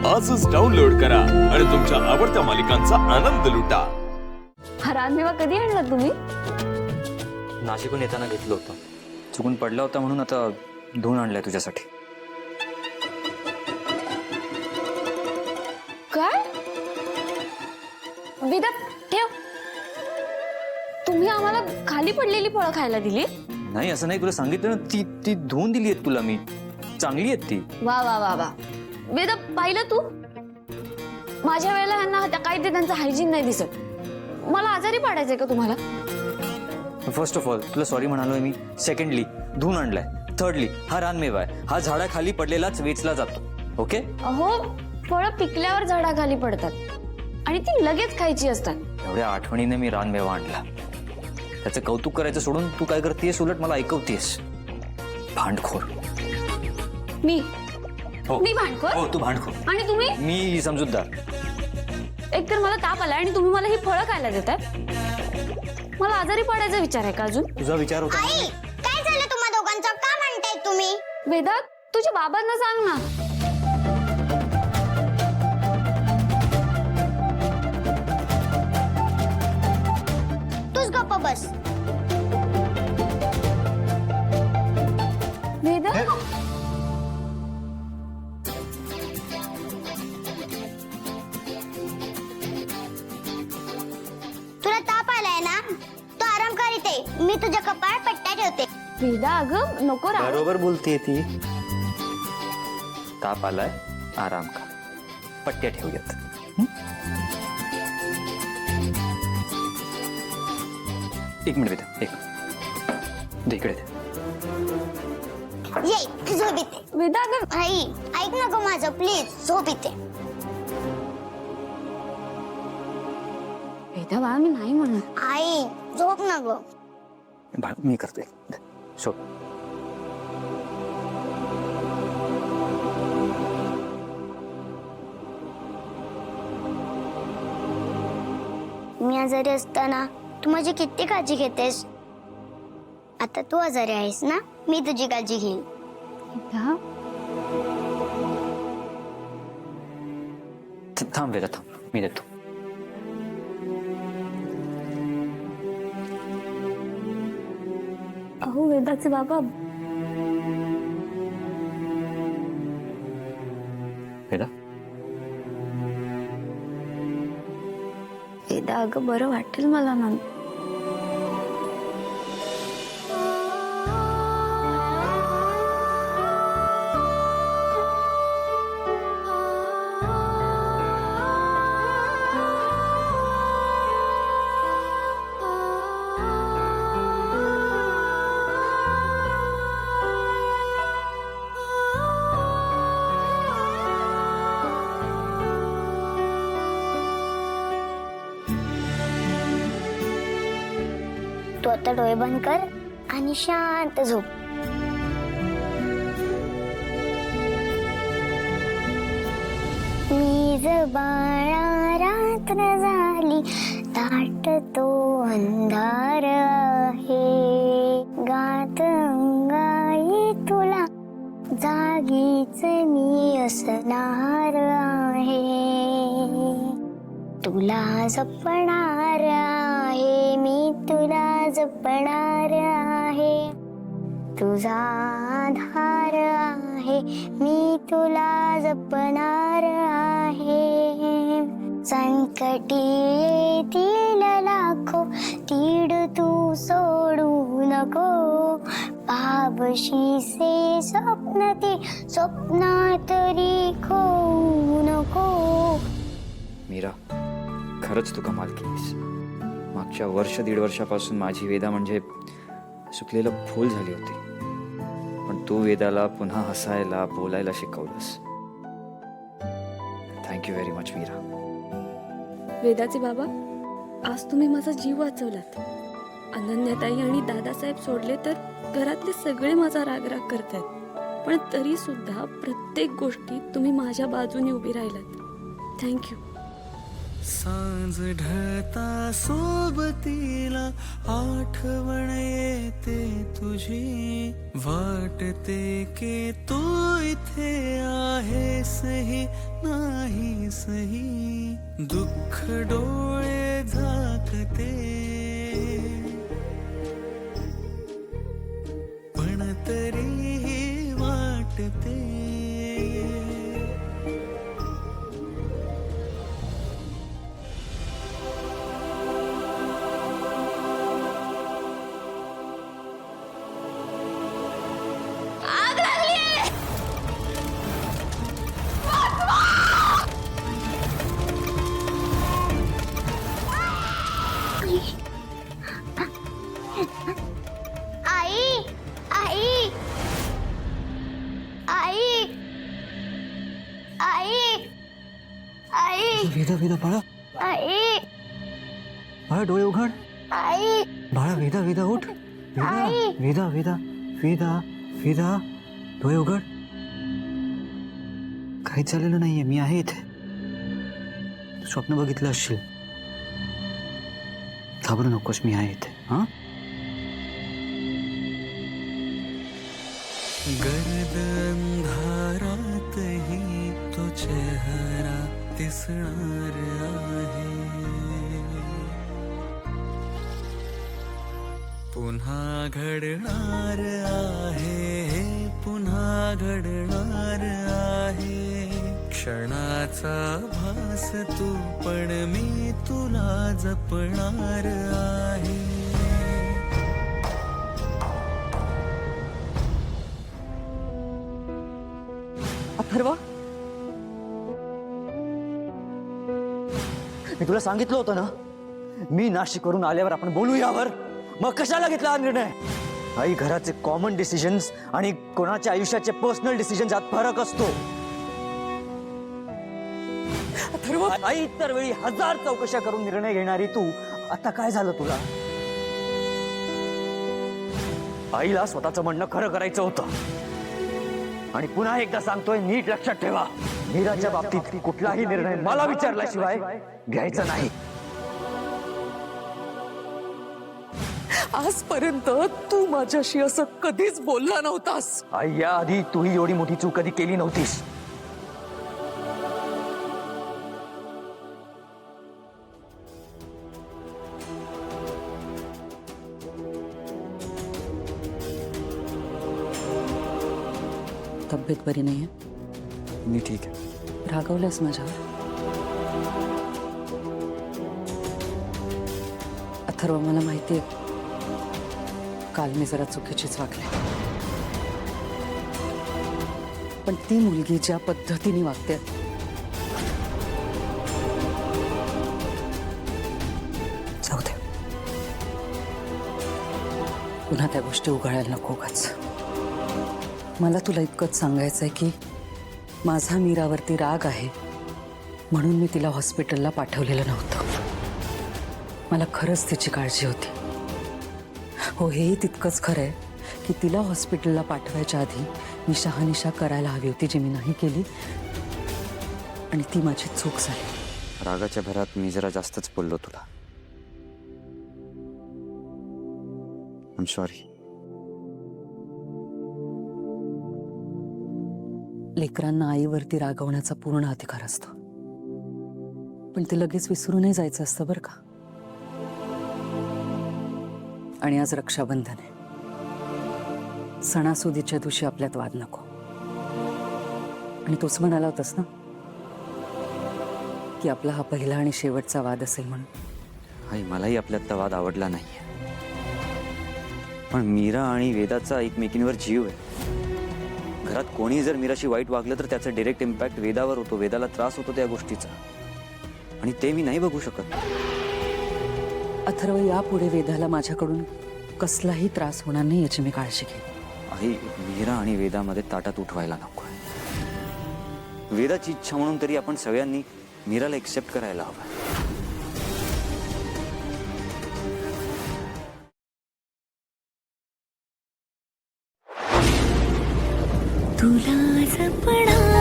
आजच डाउनलोड करा आणि तुमच्या आवडत्या मालिकांचा आनंद लुटा। हा रानमेवा कधी आणला तुम्ही? नाशिकहून येताना घेतलं होतं, चुकून पडला होता म्हणून आता धुवून आणलाय तुझ्यासाठी। काय विदा ठेव, तुम्ही आम्हाला खाली पडलेली फळं खायला दिली? नाही असं नाही, तुला सांगितलं ना, ती ती धुवून दिली आहेत तुला मी, चांगली आहेत ती। वा वा वा वा वेदा, पाहिलं तू? माझ्या वेळेला ह्यांना काही ते त्यांचं हायजीन नाही दिसत। मला आजारी पाडायचंय का तुम्हाला? फर्स्ट ऑफ ऑल तुला सॉरी म्हणालोय मी, सेकंडली धुवून आणलाय, थर्डली हा रानमेवा आहे, हा झाडाखाली पडलेलाच वेचला जातो। ओके? अहो, फळं पिकल्यावर झाडाखाली पडतात आणि ती लगेच खायची असतात। एवढ्या आठवणीने मी रानमेवा आणला, त्याचं कौतुक करायचं सोडून तू काय करतेस, उलट मला ऐकवतेस। भांडखोर मी हो, मी भांडखोर? हो तू भांडखोर आणि तुम्ही? मी समजूतदार। एकतर मला ताप आला आणि तुम्ही मला ही फळं खायला देताय। मला आजारी पडायचा विचार आहे का अजून? तुझा विचार होता? आई, काय झालं तुम्हा दोघांचं? का म्हणताय तुम्ही? वेदा, तुझ्या बाबांना सांग ना। तूच गप्प बस। वेदा, तुला ताप आलाय ना, तू आराम कर इथे। मी तुझ्या कपाळ पट्ट्या ठेवते। वेदा अगं नको राहू। बरोबर बोलतीये ती। ताप आलाय, आराम कर, पट्ट्या ठेवूयात। एक मिनिट बेटा, एक दे इकडे दे। ये झोप इथे। वेदा अगं, आई, ऐक नको माझं, प्लीज झोप इथे। वेदा बाळा मी नाही म्हणत। आई, झोप ना गं। मी करतोय, शोध। मी आजारी असताना तू माझी किती काळजी घेतेस। आता तू आजारी आहेस ना, मी तुझी काळजी घेईन। वेदा, थांब बेटा थांब, मी देतो। अहो वेदाचे बाबा, बेटा वेदा अगं बरं वाटेल मला ना। तू आता डोळे बंद कर आणि शांत झोप। मीज बाळा रात्र झाली, दाटतो अंधार आहे, गात अंगाई तुला जागीच मी असणार आहे, तुला जपणार आहे, मी तुला जपणार आहे, तुझा आधार आहे, मी तुला जपणार आहे, संकटी येतील लाखो, तीड तू सोडू नको, पाबशीसे स्वप्न ते स्वप्नात तरी खो नको। मीरा, खरंच तू कमाल केलीस। मागच्या वर्ष दीड वर्षापासून माझी वेदा म्हणजे सुकलेलं फूल झाली होती, पण तू वेदाला पुन्हा हसायला बोलायला शिकवलंस। Thank you very much Meera. वेदाचे बाबा, आज तुम्ही माझा जीव वाचवलात। अनन्याताई आणि दादासाहेब सोडले तर घरातले सगळे माझा राग करतात, पण तरी सुद्धा प्रत्येक गोष्टीत तुम्ही माझ्या बाजूने उभी राहिलात। थँक्यू। सांज ढळता सोबतीला आठवण येते तुझी, वाटते की तू इथे आहेसही नाहीसही, दुःख डोळे झाकते पण तरीही वाटते. आई आई आई आई आई वेदा वेदा बाळा, आई बाळा डोळे उघड. आई बाळा वेदा वेदा उठ. वेदा आई. वेदा वेदा वेदा वेदा डोळे उघड. काहीच झालेलं नाहीये, मी आहे इथे. तू स्वप्न बघितलं असशील. घाबरू नकोस, मी आहे इथे. हा गर्द अंधारातही तो चेहरा दिसणार आहे, पुन्हा घडणार आहे, पुन्हा घडणार आहे. क्षणाचा भास तू पण मी तुला जपणार आहे. अथर्व, मी तुला सांगितलं होतं ना, मी नाशिकवरून आल्यावर आपण बोलू यावर. मग कशाला घेतला हा निर्णय? आई, घराचे कॉमन डिसिजन्स आणि कोणाच्या आयुष्याचे पर्सनल डिसिजन्स यात फरक असतो. अथर्व, आई इतर वेळी 1000 चौकशा करून निर्णय घेणारी तू, आता काय झालं तुला? आईला स्वतःचं म्हणणं खरं करायचं होतं. आणि पुन्हा एकदा सांगतोय, नीट लक्षात ठेवा, मीराच्या बाबतीत कुठलाही निर्णय मला विचारल्याशिवाय घ्यायचा नाही. आजपर्यंत तू माझ्याशी असं कधीच बोलला नव्हतास. आई, याआधी तूही एवढी मोठी चूक कधी केली नव्हतीस. तब्येत बरी नाहीये? मी ठीक आहे. रागवलंस माझ्यावर? अथर्व, मला माहितीये काल मी जरा चुकीचीच वागले, पण ती मुलगी ज्या पद्धतीने वागते, जाऊ दे. पुन्हा त्या गोष्टी उघडायला नको उगाच. मला तुला इतकंच सांगायचंय की माझा मीरावरती राग आहे म्हणून मी तिला हॉस्पिटलला पाठवलेलं नव्हतं. मला खरंच तिची काळजी होती. हो, हेही तितकंच खरं आहे की तिला हॉस्पिटलला पाठवायच्या आधी मी शहानिशा करायला हवी होती, जी मी नाही केली, आणि ती माझी चूक झाली. रागाच्या भरात मी जरा जास्तच बोललो तुला. I am sorry. लेकरांना आईवरती रागवण्याचा पूर्ण अधिकार असतो, पण ते लगेच विसरूनही जायचं असतं बरं का. आणि आज रक्षाबंधन आहे. सणासुदीच्या दिवशी आपल्यात वाद नको. आणि तोच म्हणाला होतास ना की आपला हा पहिला आणि शेवटचा वाद असेल म्हणून. आई, मलाही आपल्यातला वाद आवडला नाहीये, पण मीरा आणि वेदाचा एकमेकींवर जीव आहे. घरात कोणी जर मीराशी वाईट वागलं तर त्याचा डायरेक्ट इम्पॅक्ट वेदावर होतो. वेदाला त्रास होतो त्या गोष्टीचा, आणि ते मी नाही बघू शकत. अथर्व, यापुढे वेदाला माझ्याकडून कसलाही त्रास होणार नाही याची मी काळजी घेईन. आई, मीरा आणि वेदामध्ये ताटात उठवायला नको. वेदाची इच्छा म्हणून तरी आपण सगळ्यांनी मीराला एक्सेप्ट करायला हवं. तुला जपणार